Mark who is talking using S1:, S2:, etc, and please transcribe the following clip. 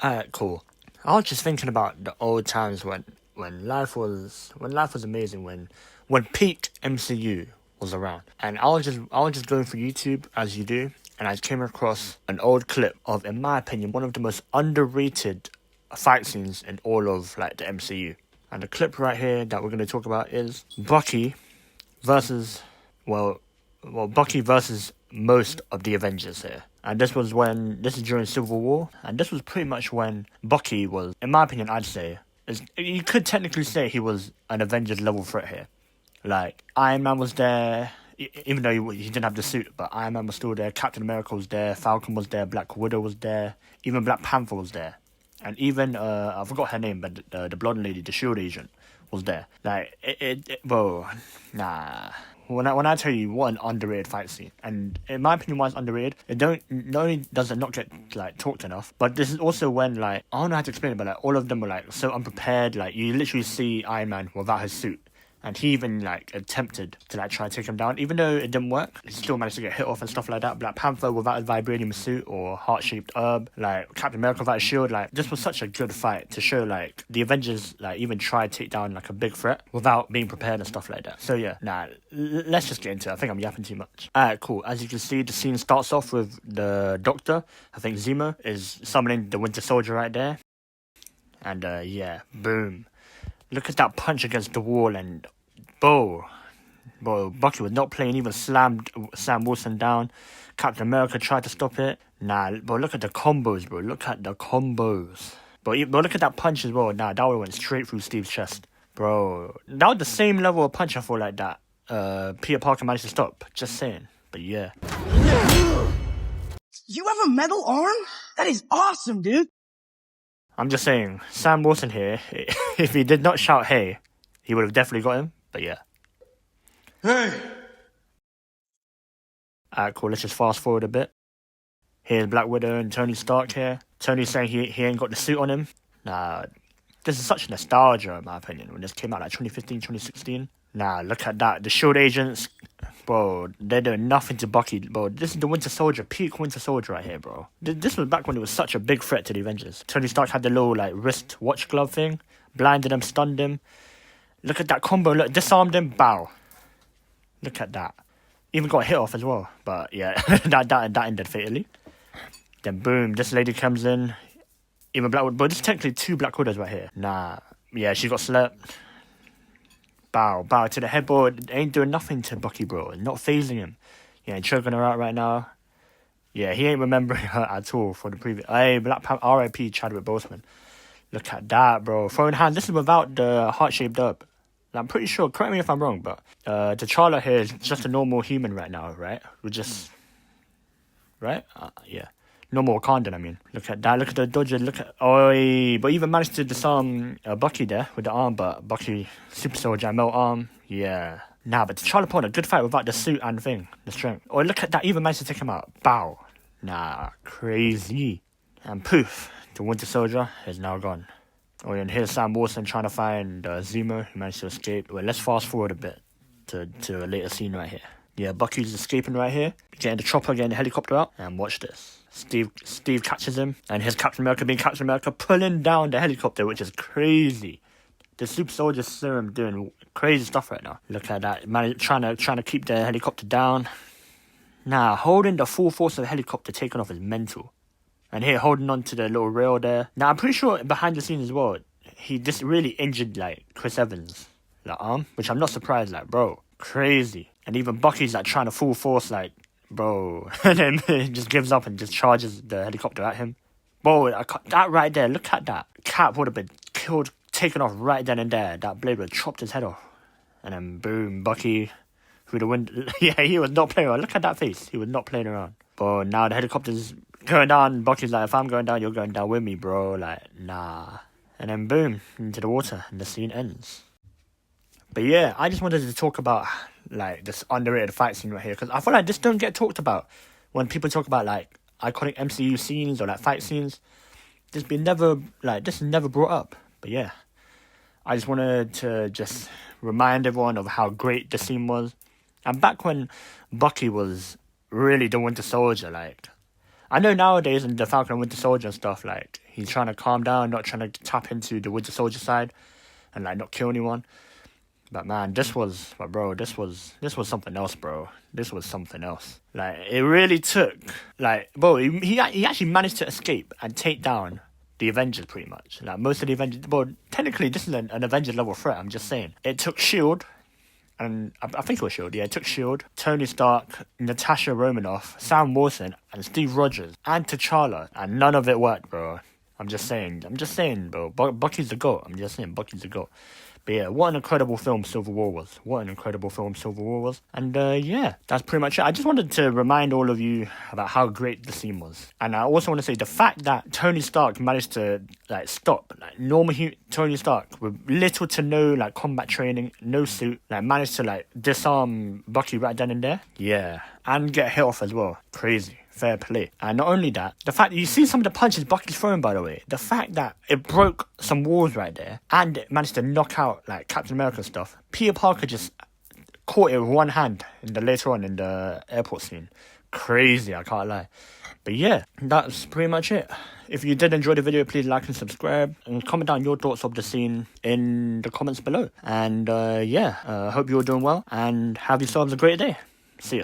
S1: Alright, cool. I was just thinking about the old times when life was amazing, when peak MCU was around. And I was just going through YouTube as you do, and I came across an old clip of, in my opinion, one of the most underrated fight scenes in all of like the MCU. And the clip right here that we're going to talk about is Bucky versus Bucky versus most of the Avengers here. And this is during Civil War, and this was pretty much when Bucky was, in my opinion, I'd say, you could technically say he was an Avengers level threat here. Like, Iron Man was there, even though he didn't have the suit, but Iron Man was still there, Captain America was there, Falcon was there, Black Widow was there, even Black Panther was there. And even, I forgot her name, but the blonde lady, the SHIELD agent, was there. Like, bro, nah. When I tell you what an underrated fight scene, and in my opinion, why it's underrated, not only does it not get like talked enough, but this is also when, like, I don't know how to explain it, but like all of them were like so unprepared. Like, you literally see Iron Man without his suit, and he even like attempted to like try and take him down, even though it didn't work. He still managed to get hit off and stuff like that. Black Panther without his vibranium suit or heart-shaped herb, like Captain America without a shield. Like, this was such a good fight to show like the Avengers like even tried to take down like a big threat without being prepared and stuff like that. So yeah, let's just get into it. I think I'm yapping too much. Alright, cool. As you can see, the scene starts off with the Doctor. I think Zemo is summoning the Winter Soldier right there, and yeah, boom. Look at that punch against the wall, and bro, Bucky was not playing, even slammed Sam Wilson down. Captain America tried to stop it. But look at the combos, bro. Look at the combos. But look at that punch as well. That one went straight through Steve's chest. Bro, that was the same level of punch I feel like that Peter Parker managed to stop. Just saying. But yeah.
S2: You have a metal arm? That is awesome, dude.
S1: I'm just saying, Sam Wilson here, if he did not shout hey, he would have definitely got him. But yeah.
S2: Hey!
S1: Alright, cool. Let's just fast forward a bit. Here's Black Widow and Tony Stark here. Tony's saying he ain't got the suit on him. This is such nostalgia in my opinion. When this came out like 2015, 2016. Look at that. The SHIELD agents, bro, they're doing nothing to Bucky. Bro, this is the Winter Soldier, peak Winter Soldier right here, bro. This was back when it was such a big threat to the Avengers. Tony Stark had the little like wrist watch glove thing. Blinded him, stunned him. Look at that combo. Look, disarmed him, bow. Look at that. Even got hit off as well. But yeah, that ended fatally. Then boom, this lady comes in. Even Black Widow. But this is technically two Black Widows right here. Yeah, she got slapped. Bow to the headboard. Ain't doing nothing to Bucky, bro. Not phasing him. Yeah, choking her out right now. Yeah, he ain't remembering her at all for the previous. Hey, Black Panther, R.I.P. Chadwick Boseman. Look at that, bro. Throwing hands. This is without the heart-shaped herb. I'm pretty sure, correct me if I'm wrong, but T'Challa here is just a normal human right now, right? We're just... Right? Yeah. Normal Wakandan, I mean. Look at that, look at the dodger, look at... Oh, but even managed to disarm Bucky there with the arm, but Bucky, super soldier, melt arm, yeah. But T'Challa put on a good fight without the suit and thing, the strength. Oh, look at that, even managed to take him out. Bow. Crazy. And poof, the Winter Soldier is now gone. Oh, and here's Sam Wilson trying to find Zemo, who managed to escape. Well, let's fast forward a bit to a later scene right here. Yeah, Bucky's escaping right here, getting the chopper, getting the helicopter out, and watch this. Steve catches him, and here's Captain America being Captain America, pulling down the helicopter, which is crazy. The super soldier serum doing crazy stuff right now. Look at that, man, trying to keep the helicopter down. Holding the full force of the helicopter taken off is mental. And here, holding on to the little rail there. I'm pretty sure behind the scenes as well, he just really injured, like, Chris Evans' like, arm, which I'm not surprised, like, bro, crazy. And even Bucky's, like, trying to full force, like, bro, and then he just gives up and just charges the helicopter at him. Bro, that right there, look at that. Cap would have been killed, taken off right then and there. That blade would have chopped his head off. And then, boom, Bucky through the window. Yeah, he was not playing around. Look at that face. He was not playing around. But now the helicopter's going down. Bucky's like, if I'm going down, you're going down with me, bro. Like, nah. And then boom, into the water, and the scene ends. But yeah, I just wanted to talk about like this underrated fight scene right here, because I feel like this don't get talked about when people talk about like iconic MCU scenes or like fight scenes. This is never brought up. But yeah, I just wanted to just remind everyone of how great the scene was. And back when Bucky was really the Winter Soldier, like, I know nowadays in the Falcon and Winter Soldier and stuff, like, He's trying to calm down, not trying to tap into the Winter Soldier side and like not kill anyone. But man, this was something else, bro. This was something else. Like, it really took, like, bro, he actually managed to escape and take down the Avengers pretty much. Like, most of the Avengers, well, technically this is an Avengers level threat, I'm just saying. It took S.H.I.E.L.D., and I think it was S.H.I.E.L.D., yeah, it took S.H.I.E.L.D., Tony Stark, Natasha Romanoff, Sam Wilson, and Steve Rogers, and T'Challa, and none of it worked, bro. I'm just saying, bro. Bucky's the GOAT. I'm just saying, Bucky's the GOAT. But yeah, what an incredible film Civil War was. And yeah, that's pretty much it. I just wanted to remind all of you about how great the scene was. And I also want to say the fact that Tony Stark managed to like stop like normal Tony Stark with little to no like combat training, no suit, like managed to like disarm Bucky right then and there. Yeah, and get hit off as well. Crazy. Fair play. And not only that, the fact that you see some of the punches Bucky's throwing, by the way, the fact that it broke some walls right there and it managed to knock out like Captain America stuff. Peter Parker just caught it with one hand later on in the airport scene. Crazy, I can't lie. But yeah, that's pretty much it. If you did enjoy the video, please like and subscribe and comment down your thoughts of the scene in the comments below. And yeah, hope you're doing well and have yourselves a great day. See ya.